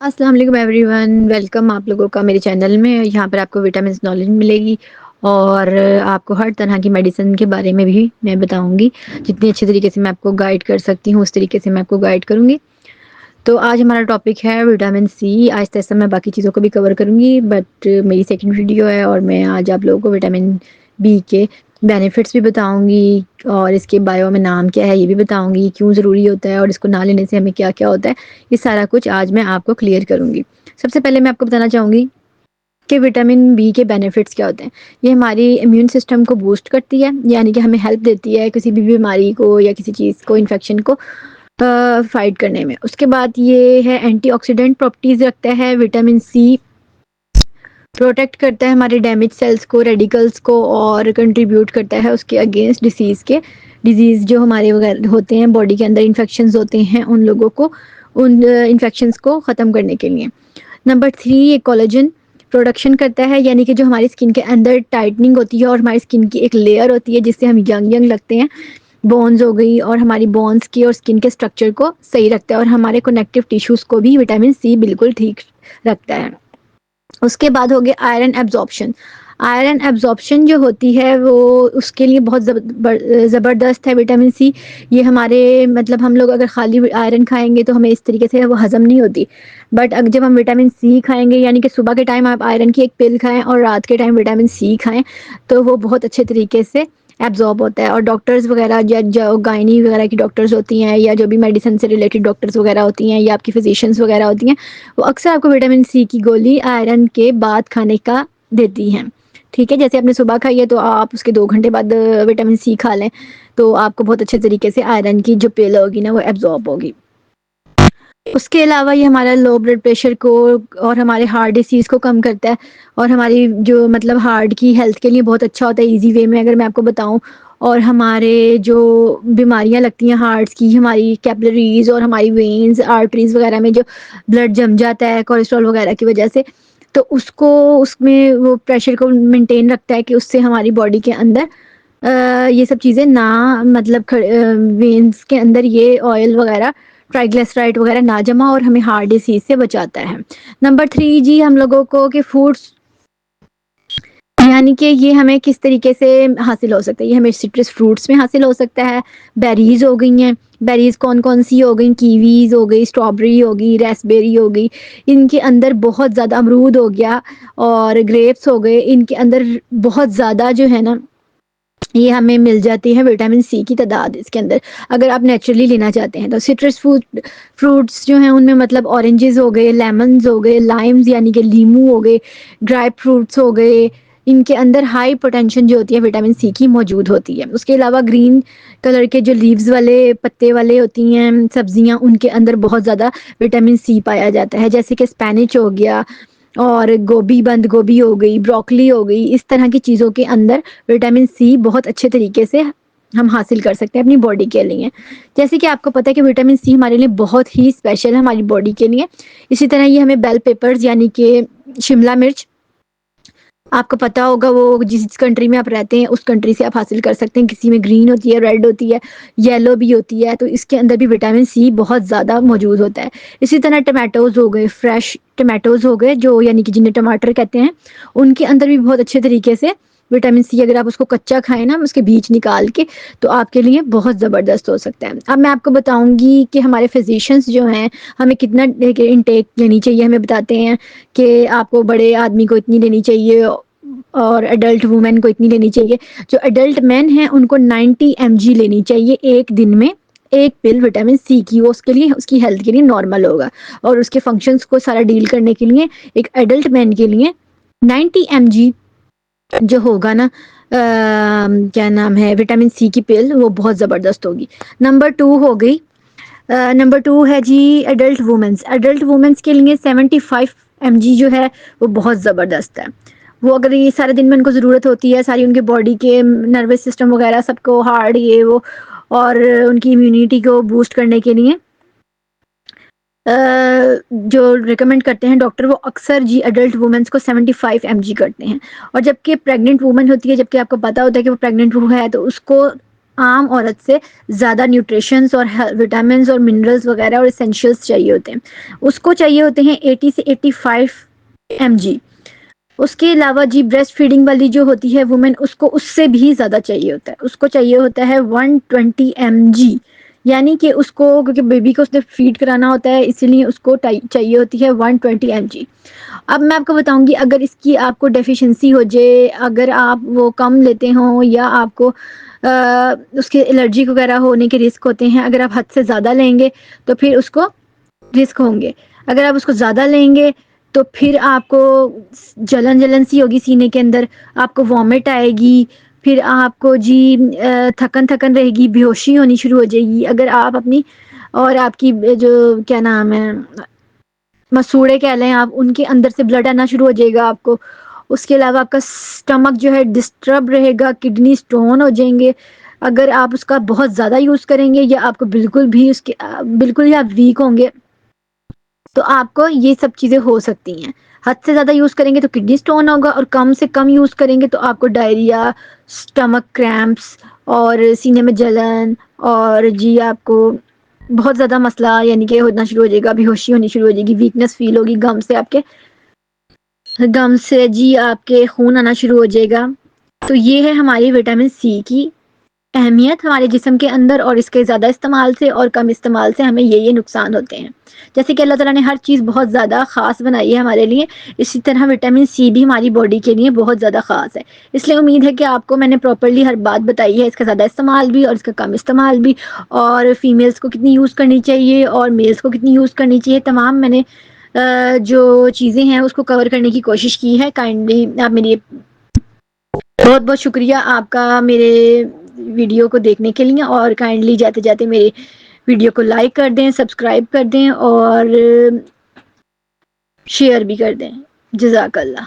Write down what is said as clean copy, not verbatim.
السلام علیکم every one, welcome آپ لوگوں کا میرے چینل میں. یہاں پر آپ کو وٹامنس نالج ملے گی اور آپ کو ہر طرح کی میڈیسن کے بارے میں بھی میں بتاؤں گی. جتنی اچھے طریقے سے میں آپ کو گائیڈ کر سکتی ہوں اس طریقے سے میں آپ کو گائیڈ کروں گی. تو آج ہمارا ٹاپک ہے وٹامن سی. آہستہ آہستہ میں باقی چیزوں کو بھی کور کروں گی، بٹ میری سیکنڈ ویڈیو ہے اور میں آج آپ لوگوں کو وٹامن بی کے بینیفٹس بھی بتاؤں گی اور اس کے بایو میں نام کیا ہے یہ بھی بتاؤں گی، کیوں ضروری ہوتا ہے اور اس کو نہ لینے سے ہمیں کیا کیا ہوتا ہے. یہ سارا کچھ آج میں آپ کو کلیئر کروں گی. سب سے پہلے میں آپ کو بتانا چاہوں گی کہ وٹامن بی کے بینیفٹس کیا ہوتے ہیں. یہ ہماری امیون سسٹم کو بوسٹ کرتی ہے، یعنی کہ ہمیں ہیلپ دیتی ہے کسی بھی بیماری کو یا کسی چیز کو، انفیکشن کو فائٹ کرنے میں. اس کے بعد یہ ہے اینٹی آکسیڈنٹ پراپرٹیز رکھتا ہے. وٹامن سی پروٹیکٹ کرتا ہے ہمارے ڈیمیج سیلس کو، ریڈیکلس کو، اور کنٹریبیوٹ کرتا ہے اس کے اگینسٹ ڈیزیز جو ہمارے ہوتے ہیں باڈی کے اندر، انفیکشنز ہوتے ہیں ان لوگوں کو، ان انفیکشنز کو ختم کرنے کے لیے. نمبر 3 کولاجن پروڈکشن کرتا ہے، یعنی کہ جو ہماری اسکن کے اندر ٹائٹننگ ہوتی ہے اور ہماری اسکن کی ایک لیئر ہوتی ہے جس سے ہم ینگ لگتے ہیں. بونز ہو گئی اور ہماری بونز کی اور اسکن کے اسٹرکچر کو صحیح رکھتا ہے اور ہمارے کنیکٹو ٹیشوز کو بھی وٹامن سی بالکل ٹھیک رکھتا ہے. اس کے بعد ہو گیا آئرن ایبزارپشن. آئرن ایبزارپشن جو ہوتی ہے وہ اس کے لیے بہت زبردست ہے وٹامن سی. یہ ہمارے مطلب ہم لوگ اگر خالی آئرن کھائیں گے تو ہمیں اس طریقے سے وہ ہضم نہیں ہوتی، بٹ جب ہم وٹامن سی کھائیں گے، یعنی کہ صبح کے ٹائم آپ آئرن کی ایک پل کھائیں اور رات کے ٹائم وٹامن سی کھائیں، تو وہ بہت اچھے طریقے سے ایبزارب ہوتا ہے. اور ڈاکٹرز وغیرہ یا جو گائنی وغیرہ کی ڈاکٹرز ہوتی ہیں یا جو بھی میڈیسن سے ریلیٹڈ ڈاکٹرز وغیرہ ہوتی ہیں یا آپ کی فزیشینز وغیرہ ہوتی ہیں، وہ اکثر آپ کو وٹامن سی کی گولی آئرن کے بعد کھانے کا دیتی ہیں. ٹھیک ہے، جیسے آپ نے صبح کھائی ہے تو آپ اس کے 2 گھنٹے بعد وٹامن سی کھا لیں تو آپ کو بہت اچھے طریقے سے آئرن کی جو پل ہوگی نا وہ ایبزارب ہوگی. اس کے علاوہ یہ ہمارا لو بلڈ پریشر کو اور ہمارے ہارٹ ڈیزیز کو کم کرتا ہے اور ہماری جو مطلب ہارٹ کی ہیلتھ کے لیے بہت اچھا ہوتا ہے. ایزی وے میں اگر میں آپ کو بتاؤں، اور ہمارے جو بیماریاں لگتی ہیں ہارٹس کی، ہماری کیپلریز اور ہماری وینز آرٹریز وغیرہ میں جو بلڈ جم جاتا ہے کولیسٹرول وغیرہ کی وجہ سے، تو اس میں وہ پریشر کو مینٹین رکھتا ہے کہ اس سے ہماری باڈی کے اندر یہ سب چیزیں نہ مطلب وینس کے اندر یہ آئل وغیرہ ٹرائیگلیسرائڈ وغیرہ نہ جمع اور ہمیں ہارٹ ڈیزیز سے بچاتا ہے. نمبر 3 جی ہم لوگوں کو کہ فوڈس، یعنی کہ یہ ہمیں کس طریقے سے حاصل ہو سکتا ہے. یہ ہمیں سٹرس فروٹس میں حاصل ہو سکتا ہے. بیریز ہو گئی ہیں، بیریز کون کون سی ہو گئی؟ کیویز ہو گئی، اسٹرابری ہوگی، ریسبیری ہوگی. ان کے اندر بہت زیادہ امرود ہو گیا اور گریپس ہو گئے، ان کے اندر بہت زیادہ جو ہے نا یہ ہمیں مل جاتی ہے وٹامن سی کی تعداد اس کے اندر، اگر آپ نیچرلی لینا چاہتے ہیں تو. سٹرس فروٹس جو ہیں ان میں مطلب اورنجز ہو گئے، لیمنز ہو گئے، لائمز یعنی کہ لیمو ہو گئے، ڈرائی فروٹس ہو گئے. ان کے اندر ہائی پوٹینشن جو ہوتی ہے وٹامن سی کی موجود ہوتی ہے. اس کے علاوہ گرین کلر کے جو لیوز والے پتے والے ہوتی ہیں سبزیاں، ان کے اندر بہت زیادہ وٹامن سی پایا جاتا ہے، جیسے کہ اسپینچ ہو گیا اور گوبھی، بند گوبھی ہو گئی، بروکلی ہو گئی. اس طرح کی چیزوں کے اندر وٹامن سی بہت اچھے طریقے سے ہم حاصل کر سکتے ہیں اپنی باڈی کے لیے. جیسے کہ آپ کو پتا ہے کہ وٹامن سی ہمارے لیے بہت ہی اسپیشل ہے ہماری باڈی کے لیے. اسی طرح یہ ہمیں بیل پیپرز یعنی کہ شملہ مرچ، آپ کو پتا ہوگا وہ جس کنٹری میں آپ رہتے ہیں اس کنٹری سے آپ حاصل کر سکتے ہیں. کسی میں گرین ہوتی ہے، ریڈ ہوتی ہے، یلو بھی ہوتی ہے، تو اس کے اندر بھی وٹامن سی بہت زیادہ موجود ہوتا ہے. اسی طرح ٹمیٹوز ہو گئے، فریش ٹمیٹوز ہو گئے جو یعنی کہ جنہیں ٹماٹر کہتے ہیں، ان کے اندر بھی بہت اچھے طریقے سے وٹامن سی، اگر آپ اس کو کچا کھائیں نا اس کے بیج نکال کے، تو آپ کے لیے بہت زبردست ہو سکتا ہے. اب میں آپ کو بتاؤں گی کہ ہمارے فزیشینز جو ہیں ہمیں کتنا انٹیک لینی چاہیے. ہمیں بتاتے ہیں کہ آپ کو بڑے آدمی کو اتنی لینی چاہیے اور ایڈلٹ وومین کو اتنی لینی چاہیے. جو ایڈلٹ مین ہیں ان کو 90 mg لینی چاہیے ایک دن میں، ایک پل وٹامن سی کی. وہ اس کے لیے اس کی ہیلتھ کے لیے نارمل ہوگا اور اس کے فنکشنز کو سارا ڈیل کرنے کے لیے ایک ایڈلٹ مین کے لیے 90 mg جو ہوگا نا کیا نام ہے وٹامن سی کی پل، وہ بہت زبردست ہوگی. نمبر 2 ہو گئی، نمبر 2 ہے جی ایڈلٹ وومنس. ایڈلٹ وومنس کے لیے 75 mg جو ہے وہ بہت زبردست ہے. وہ اگر یہ سارے دن میں ان کو ضرورت ہوتی ہے، ساری ان کے باڈی کے نروس سسٹم وغیرہ سب کو، ہارٹ یہ وہ، اور ان کی امیونٹی کو بوسٹ کرنے کے لیے جو ریکمینڈ کرتے ہیں ڈاکٹر، وہ اکثر جی ایڈلٹ وومنس کو 75 mg کرتے ہیں. اور جبکہ پریگننٹ وومن ہوتی ہے، جبکہ آپ کو پتا ہوتا ہے کہ وہ پریگننٹ ہے تو اس کو عام عورت سے زیادہ نیوٹریشنز اور وٹامنز اور منرلز وغیرہ اور اسینشیلز چاہیے ہوتے ہیں. اس کو چاہیے ہوتے ہیں 80 سے 85 mg. اس کے علاوہ جی بریسٹ فیڈنگ والی جو ہوتی ہے وومن اس کو اس سے بھی زیادہ چاہیے ہوتا ہے. اس کو چاہیے ہوتا ہے 120 mg. یعنی کہ اس کو کیونکہ بیبی کو اس نے فیڈ کرانا ہوتا ہے اسی لیے اس کو چاہیے ہوتی ہے 120 mg. اب میں آپ کو بتاؤں گی اگر اس کی آپ کو ڈیفیشنسی ہو جائے, اگر آپ وہ کم لیتے ہوں یا آپ کو اس کے الرجی وغیرہ ہونے کے رسک ہوتے ہیں, اگر آپ حد سے زیادہ لیں گے تو پھر اس کو رسک ہوں گے. اگر آپ اس کو زیادہ لیں گے تو پھر آپ کو جلن سی ہوگی سینے کے اندر, آپ کو وامٹ آئے گی, پھر آپ کو جی تھکن رہے گی, بیہوشی ہونی شروع ہو جائے گی. اگر آپ اپنی اور آپ کی جو کیا نام ہے مسوڑے کہہ لیں آپ, ان کے اندر سے بلڈ آنا شروع ہو جائے گا آپ کو. اس کے علاوہ آپ کا اسٹمک جو ہے ڈسٹرب رہے گا, کڈنی اسٹون ہو جائیں گے اگر آپ اس کا بہت زیادہ یوز کریں گے, یا آپ کو بالکل بھی اس کے بالکل ہی آپ ویک ہوں گے تو آپ کو یہ سب چیزیں ہو سکتی ہیں. حد سے زیادہ یوز کریں گے تو کڈنی اسٹون ہوگا, اور کم سے کم یوز کریں گے تو آپ کو ڈائریا, اسٹمک کریمپس اور سینے میں جلن اور جی آپ کو بہت زیادہ مسئلہ یعنی کہ ہونا شروع ہو جائے گا, بیہوشی ہونی شروع ہو جائے گی, ویکنیس فیل ہوگی, گم سے جی آپ کے خون آنا شروع ہو جائے گا. تو یہ ہے ہماری وٹامن سی کی اہمیت ہمارے جسم کے اندر, اور اس کے زیادہ استعمال سے اور کم استعمال سے ہمیں یہ نقصان ہوتے ہیں. جیسے کہ اللہ تعالیٰ نے ہر چیز بہت زیادہ خاص بنائی ہے ہمارے لیے, اسی طرح وٹامن سی بھی ہماری باڈی کے لیے بہت زیادہ خاص ہے. اس لیے امید ہے کہ آپ کو میں نے پراپرلی ہر بات بتائی ہے, اس کا زیادہ استعمال بھی اور اس کا کم استعمال بھی, اور فیمیلز کو کتنی یوز کرنی چاہیے اور میلز کو کتنی یوز کرنی چاہیے, تمام میں نے جو چیزیں ہیں اس کو کور کرنے کی کوشش کی ہے. کائنڈلی آپ میری بہت بہت شکریہ آپ کا میرے ویڈیو کو دیکھنے کے لیے, اور کائنڈلی جاتے جاتے میرے ویڈیو کو لائک کر دیں, سبسکرائب کر دیں اور شیئر بھی کر دیں. جزاک اللہ.